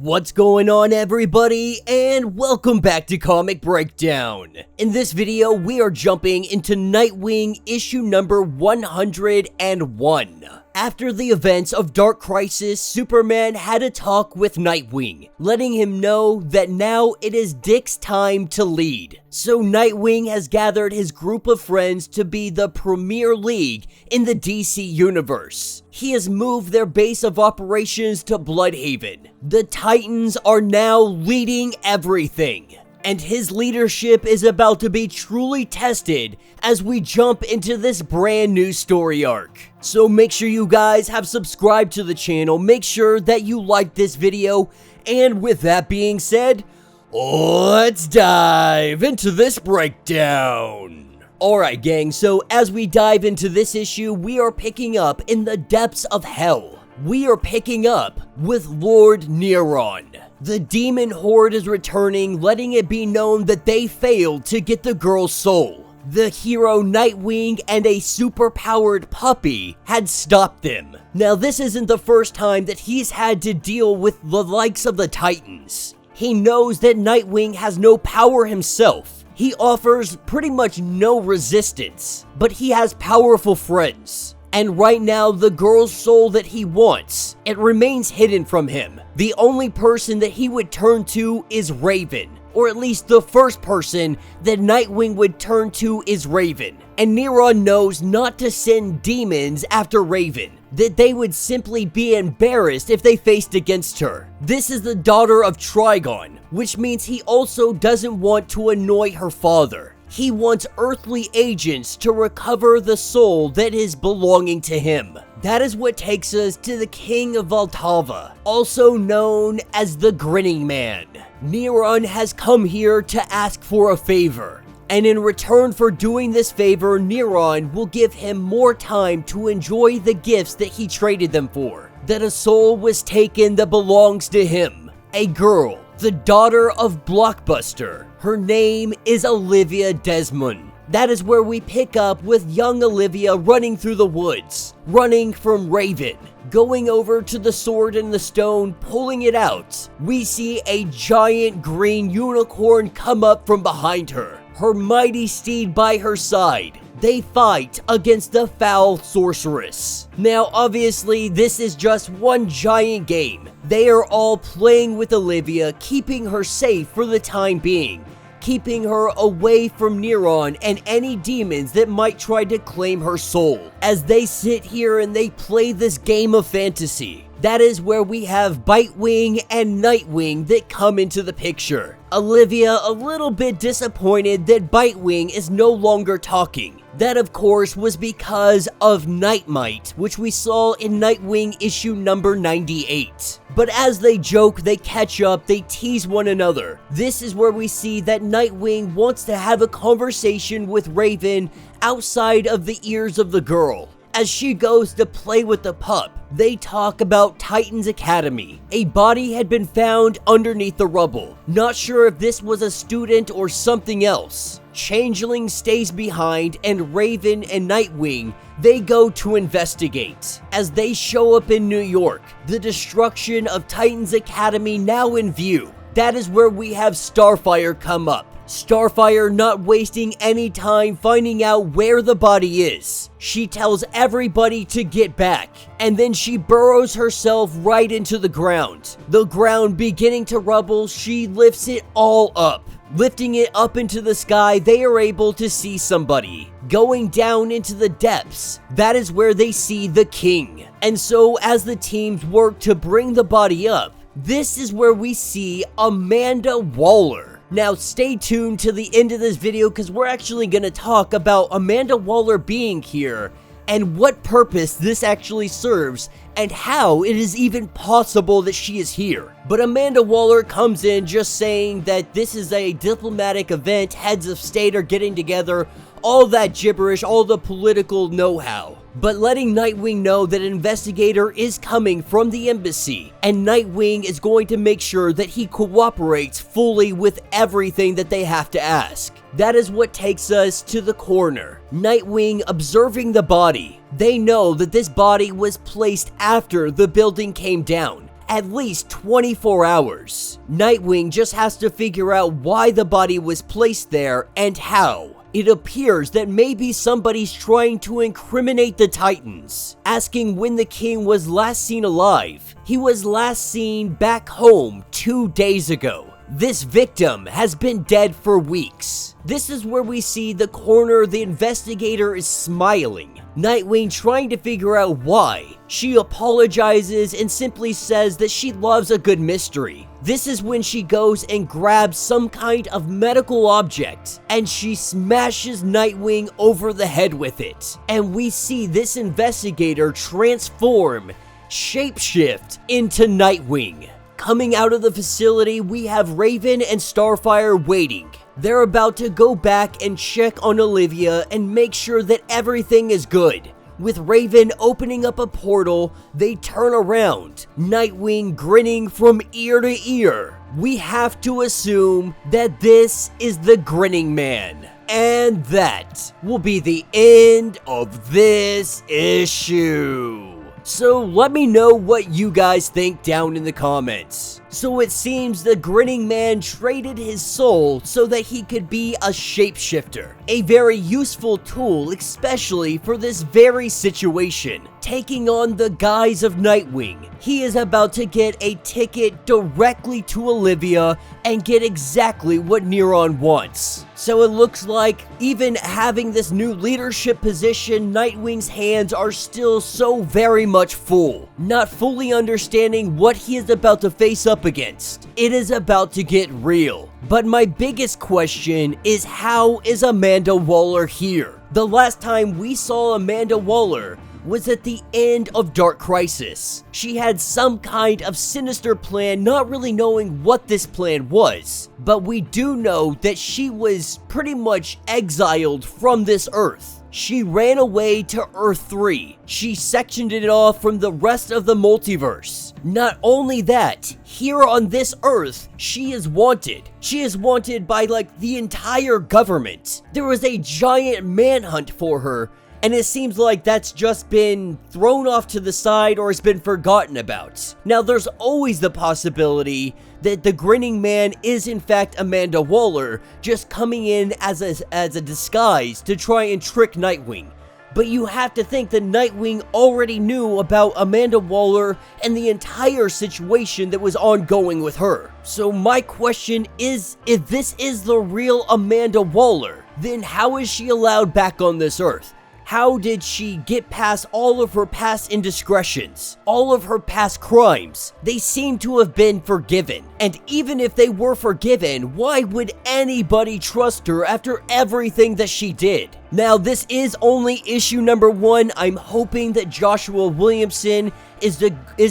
What's going on, everybody, and welcome back to Comic Breakdown. In this video, we are jumping into Nightwing issue number 101. After the events of Dark Crisis, Superman had a talk with Nightwing, letting him know that now it is Dick's time to lead. So Nightwing has gathered his group of friends to be the premier league in the DC universe. He has moved their base of operations to Blüdhaven. The Titans are now leading everything, and his leadership is about to be truly tested as we jump into this brand new story arc. So make sure you guys have subscribed to the channel, make sure that you like this video, and with that being said, let's dive into this breakdown. Alright gang, so as we dive into this issue, we are picking up in the depths of hell. We are picking up with Lord Neron. The demon horde is returning, letting it be known that they failed to get the girl's soul. The hero Nightwing and a super-powered puppy had stopped them. Now this isn't the first time that he's had to deal with the likes of the Titans. He knows that Nightwing has no power himself. He offers pretty much no resistance, but he has powerful friends. And right now, the girl's soul that he wants, it remains hidden from him. The only person that he would turn to is Raven, or at least the first person that Nightwing would turn to is Raven. And Neron knows not to send demons after Raven, that they would simply be embarrassed if they faced against her. This is the daughter of Trigon, which means he also doesn't want to annoy her father. He wants earthly agents to recover the soul that is belonging to him. That is what takes us to the King of Blüdhaven, also known as the Grinning Man. Neron has come here to ask for a favor, and in return for doing this favor, Neron will give him more time to enjoy the gifts that he traded them for. That a soul was taken that belongs to him, a girl, the daughter of Blockbuster. Her name is Olivia Desmond. That is where we pick up with young Olivia running through the woods, running from Raven, going over to the sword and the stone, pulling it out. We see a giant green unicorn come up from behind her, her mighty steed by her side. They fight against the foul sorceress. Now obviously this is just one giant game. They are all playing with Olivia, keeping her safe for the time being, keeping her away from Neron and any demons that might try to claim her soul. As they sit here and they play this game of fantasy, that is where we have Bitewing and Nightwing that come into the picture. Olivia a little bit disappointed that Bitewing is no longer talking. That of course was because of Nightmite, which we saw in Nightwing issue number 98. But as they joke, they catch up, they tease one another. This is where we see that Nightwing wants to have a conversation with Raven outside of the ears of the girl. As she goes to play with the pup, they talk about Titan's Academy. A body had been found underneath the rubble. Not sure if this was a student or something else. Changeling stays behind, and Raven and Nightwing, they go to investigate. As they show up in New York, the destruction of Titan's Academy now in view. That is where we have Starfire come up. Starfire not wasting any time finding out where the body is. She tells everybody to get back, and then she burrows herself right into the ground. The ground beginning to rubble, she lifts it all up. Lifting it up into the sky, they are able to see somebody. Going down into the depths, that is where they see the king. And so as the teams work to bring the body up, this is where we see Amanda Waller. Now stay tuned to the end of this video because we're actually going to talk about Amanda Waller being here and what purpose this actually serves and how it is even possible that she is here. But Amanda Waller comes in just saying that this is a diplomatic event, heads of state are getting together, all that gibberish, all the political know-how. But letting Nightwing know that an investigator is coming from the embassy, and Nightwing is going to make sure that he cooperates fully with everything that they have to ask. That is what takes us to the coroner. Nightwing observing the body. They know that this body was placed after the building came down, at least 24 hours. Nightwing just has to figure out why the body was placed there and how. It appears that maybe somebody's trying to incriminate the Titans, asking when the king was last seen alive. He was last seen back home 2 days ago. This victim has been dead for weeks. This is where we see the corner the investigator is smiling. Nightwing trying to figure out why. She apologizes and simply says that she loves a good mystery. This is when she goes and grabs some kind of medical object and she smashes Nightwing over the head with it. And we see this investigator transform, shapeshift into Nightwing. Coming out of the facility, we have Raven and Starfire waiting. They're about to go back and check on Olivia and make sure that everything is good. With Raven opening up a portal, they turn around, Nightwing grinning from ear to ear. We have to assume that this is the Grinning Man. And that will be the end of this issue. So let me know what you guys think down in the comments. So it seems the Grinning Man traded his soul so that he could be a shapeshifter. A very useful tool, especially for this very situation. Taking on the guise of Nightwing, he is about to get a ticket directly to Olivia and get exactly what Neron wants. So it looks like even having this new leadership position, Nightwing's hands are still so very much full, not fully understanding what he is about to face up against. It is about to get real. But my biggest question is, how is Amanda Waller here? The last time we saw Amanda Waller was at the end of Dark Crisis. She had some kind of sinister plan, not really knowing what this plan was. But we do know that she was pretty much exiled from this Earth. She ran away to Earth 3. She sectioned it off from the rest of the multiverse. Not only that, here on this Earth, she is wanted. She is wanted by like the entire government. There was a giant manhunt for her, and it seems like that's just been thrown off to the side or has been forgotten about. Now, there's always the possibility that the Grinning Man is in fact Amanda Waller, just coming in as a disguise to try and trick Nightwing. But you have to think that Nightwing already knew about Amanda Waller and the entire situation that was ongoing with her. So my question is, if this is the real Amanda Waller, then how is she allowed back on this Earth? How did she get past all of her past indiscretions, all of her past crimes? They seem to have been forgiven. And even if they were forgiven, why would anybody trust her after everything that she did? Now, this is only issue number 1. I'm hoping that Joshua Williamson is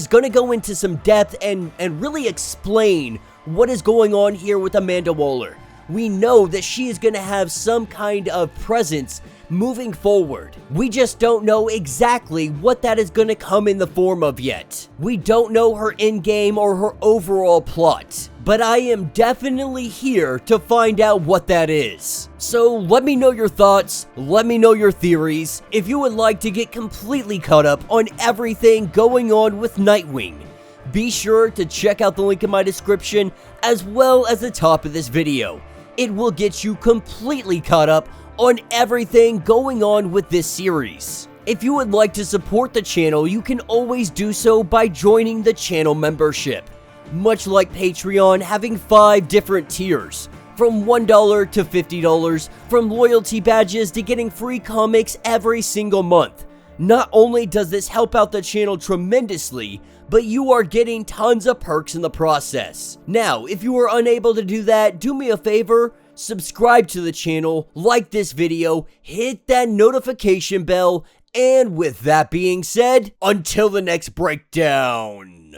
going to go into some depth and really explain what is going on here with Amanda Waller. We know that she is going to have some kind of presence moving forward. We just don't know exactly what that is going to come in the form of yet. We don't know her in-game or her overall plot, but I am definitely here to find out what that is. So let me know your thoughts, let me know your theories. If you would like to get completely caught up on everything going on with Nightwing, be sure to check out the link in my description as well as the top of this video. It will get you completely caught up on everything going on with this series. If you would like to support the channel, you can always do so by joining the channel membership. Much like Patreon, having 5 different tiers, from $1 to $50, from loyalty badges to getting free comics every single month. Not only does this help out the channel tremendously, but you are getting tons of perks in the process. Now, if you are unable to do that, do me a favor, subscribe to the channel, like this video, hit that notification bell, and with that being said, until the next breakdown.